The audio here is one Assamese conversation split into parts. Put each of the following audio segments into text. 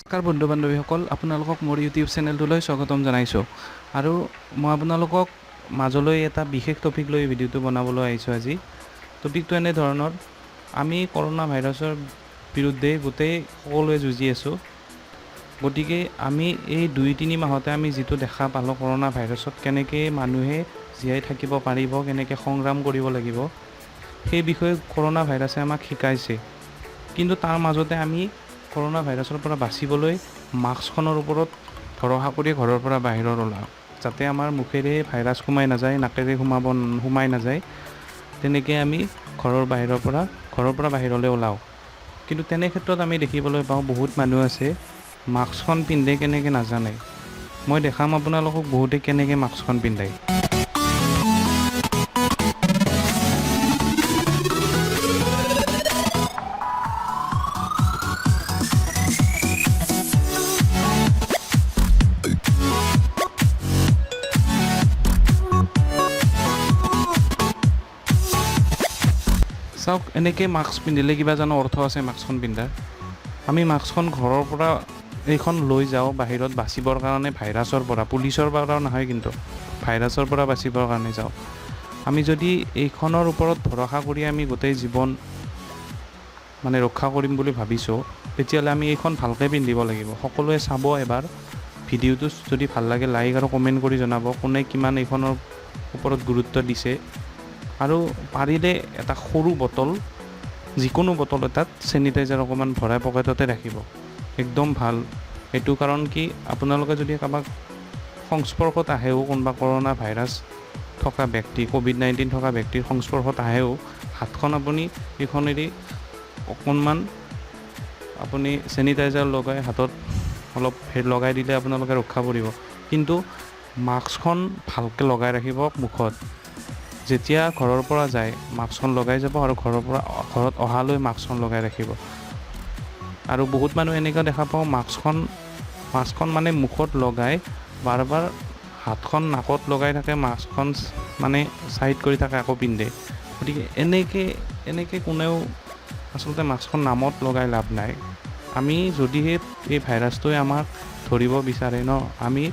নমস্কাৰ বন্ধু বান্ধৱীসকল, আপোনালোকক মোৰ ইউটিউব চেনেলটোলৈ স্বাগতম জনাইছোঁ। আৰু মই আপোনালোকক মাজলৈ এটা বিশেষ টপিক লৈ ভিডিঅ'টো বনাবলৈ আহিছোঁ আজি। টপিকটো এনেধৰণৰ, আমি কৰোণা ভাইৰাছৰ বিৰুদ্ধে গোটেই সকলোৱে যুঁজি আছোঁ। গতিকে আমি এই 2-3 মাহতে আমি যিটো দেখা পালোঁ কৰোণা ভাইৰাছত কেনেকৈ মানুহে জীয়াই থাকিব পাৰিব, কেনেকৈ সংগ্ৰাম কৰিব লাগিব, সেই বিষয়ে কৰোণা ভাইৰাছে আমাক শিকাইছে। কিন্তু তাৰ মাজতে আমি কৰোণা ভাইৰাছৰ পৰা বাচিবলৈ মাস্কখনৰ ওপৰত ভৰসা কৰি ঘৰৰ পৰা বাহিৰত ওলাওঁ, যাতে আমাৰ মুখেৰে ভাইৰাছ সোমাই নাযায়, নাকেৰে সোমাই নাযায়। তেনেকৈ আমি ঘৰৰ পৰা বাহিৰলৈ ওলাওঁ। কিন্তু তেনে ক্ষেত্ৰত আমি দেখিবলৈ পাওঁ বহুত মানুহ আছে মাস্কখন পিন্ধে কেনেকৈ নাজানে। মই দেখাম আপোনালোকক বহুতে কেনেকৈ মাস্কখন পিন্ধায়। চাওক, এনেকৈ মাস্ক পিন্ধিলে কিবা জানো অৰ্থ আছে মাস্কখন পিন্ধাৰ? আমি মাস্কখন ঘৰৰ পৰা এইখন লৈ যাওঁ বাহিৰত বাচিবৰ কাৰণে, ভাইৰাছৰ পৰা, পুলিচৰ পৰা নহয়, কিন্তু ভাইৰাছৰ পৰা বাচিবৰ কাৰণে যাওঁ। আমি যদি এইখনৰ ওপৰত ভৰসা কৰি আমি গোটেই জীৱন ৰক্ষা কৰিম বুলি ভাবিছোঁ, তেতিয়াহ'লে আমি এইখন ভালকৈ পিন্ধিব লাগিব। সকলোৱে চাব এবাৰ ভিডিঅ'টো, যদি ভাল লাগে লাইক আৰু কমেণ্ট কৰি জনাব কোনে কিমান এইখনৰ ওপৰত গুৰুত্ব দিছে। আৰু পাৰিলে এটা সৰু বটল, যিকোনো বটল এটাত চেনিটাইজাৰ অকণমান ভৰাই পকেটতে ৰাখিব, একদম ভাল। এইটো কাৰণ কি, আপোনালোকে যদি কাৰোবাক সংস্পৰ্শত আহেও, কোনোবা কৰোণা ভাইৰাছ থকা ব্যক্তি, COVID-19 থকা ব্যক্তিৰ সংস্পৰ্শত আহেও, হাতখন আপুনি এইখনেদি অকণমান আপুনি চেনিটাইজাৰ লগাই হাতত অলপ লগাই দিলে আপোনালোকে ৰক্ষা পৰিব। কিন্তু মাস্কখন ভালকৈ লগাই ৰাখিব মুখত। যেতিয়া ঘৰৰ পৰা যায় মাস্কখন লগাই যাব, আৰু ঘৰত অহালৈ মাস্কখন লগাই ৰাখিব। আৰু বহুত মানুহ এনেকুৱা দেখা পাওঁ মাস্কখন মুখত লগাই বাৰ বাৰ হাতখন নাকত লগাই থাকে, মাস্কখন চাইড কৰি থাকে, আকৌ পিন্ধে। গতিকে এনেকৈ কোনেও আচলতে মাস্কখন নামত লগাই লাভ নাই। আমি যদিহে এই ভাইৰাছটোৱে আমাক ধৰিব বিচাৰে আমি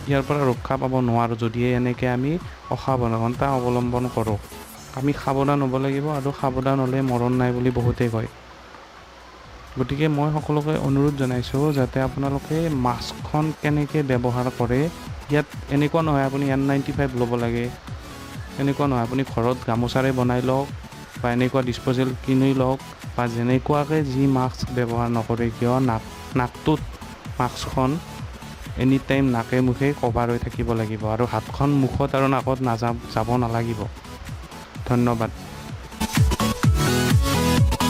ইয়াৰ পৰা ৰক্ষা পাব নোৱাৰোঁ যদিহে এনেকৈ আমি অসাৱধানতা অৱলম্বন কৰোঁ। আমি সাৱধান হ'ব লাগিব, আৰু সাৱধান হ'লে মৰণ নাই বুলি বহুতেই কয়। গতিকে মই সকলোকে অনুৰোধ জনাইছোঁ যাতে আপোনালোকে মাস্কখন কেনেকৈ ব্যৱহাৰ কৰে। ইয়াত এনেকুৱা নহয় আপুনি N95 ল'ব লাগে, এনেকুৱা নহয়। আপুনি ঘৰত গামোচাৰে বনাই লওক, বা এনেকুৱা ডিছপ'জেল কিনি লওক, বা যেনেকুৱাকৈ যি মাস্ক ব্যৱহাৰ নকৰে কিয়, নাকটোত মাস্কখন এনি টাইম নাকে মুখে কভাৰ হৈ থাকিব লাগিব, আৰু হাতখন মুখত আৰু নাকত যাব নালাগিব। ধন্যবাদ।